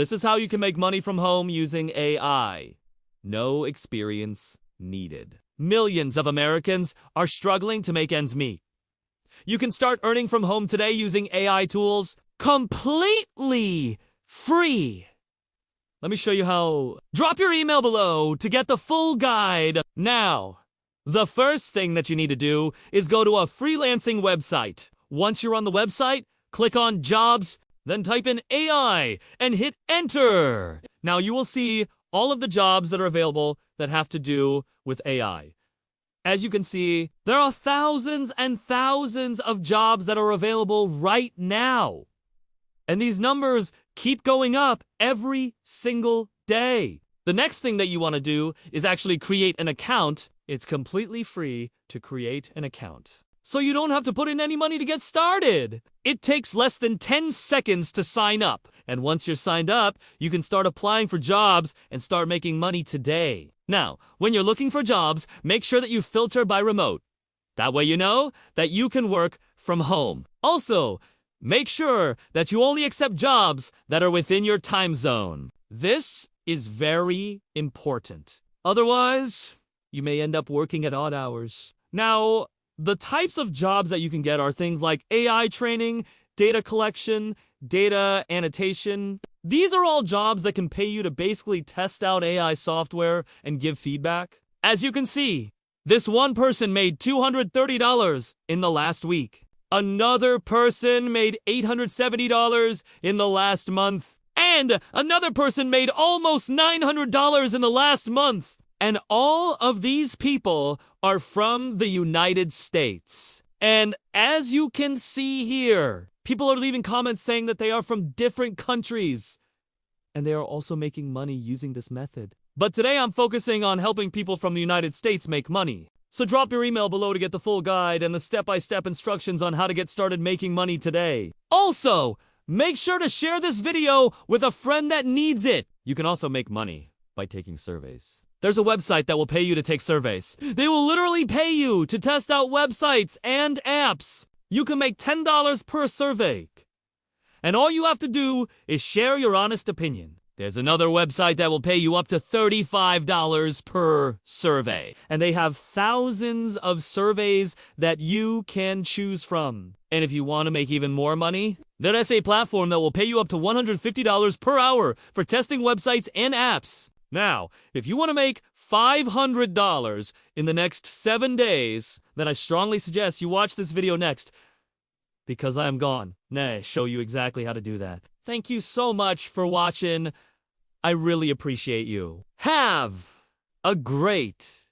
This is how you can make money from home using AI. No experience needed. Millions of Americans are struggling to make ends meet. You can start earning from home today using AI tools completely free. Let me show you how. Drop your email below to get the full guide now. The first thing that you need to do is go to a freelancing website. Once you're on the website, click on Jobs, then type in AI and hit Enter. Now you will see all of the jobs that are available that have to do with AI. As you can see, there are thousands and thousands of jobs that are available right now. And these numbers keep going up every single day. The next thing that you want to do is actually create an account. It's completely free to create an account, so you don't have to put in any money to get started. It takes less than 10 seconds to sign up. And once you're signed up, you can start applying for jobs and start making money today. Now, when you're looking for jobs, make sure that you filter by remote. That way you know that you can work from home. Also, make sure that you only accept jobs that are within your time zone. This is very important. Otherwise, you may end up working at odd hours. Now, the types of jobs that you can get are things like AI training, data collection, data annotation. These are all jobs that can pay you to basically test out AI software and give feedback. As you can see, this one person made $230 in the last week. Another person made $870 in the last month. And another person made almost $900 in the last month. And all of these people are from the United States. And as you can see here, people are leaving comments saying that they are from different countries. And they are also making money using this method. But today I'm focusing on helping people from the United States make money. So drop your email below to get the full guide and the step-by-step instructions on how to get started making money today. Also, make sure to share this video with a friend that needs it. You can also make money by taking surveys. There's a website that will pay you to take surveys. They will literally pay you to test out websites and apps. You can make $10 per survey. And all you have to do is share your honest opinion. There's another website that will pay you up to $35 per survey. And they have thousands of surveys that you can choose from. And if you want to make even more money, there's a platform that will pay you up to $150 per hour for testing websites and apps. Now, if you want to make $500 in the next 7 days, then I strongly suggest you watch this video next, because I am gone. Nah, show you exactly how to do that. Thank you so much for watching. I really appreciate you. Have a great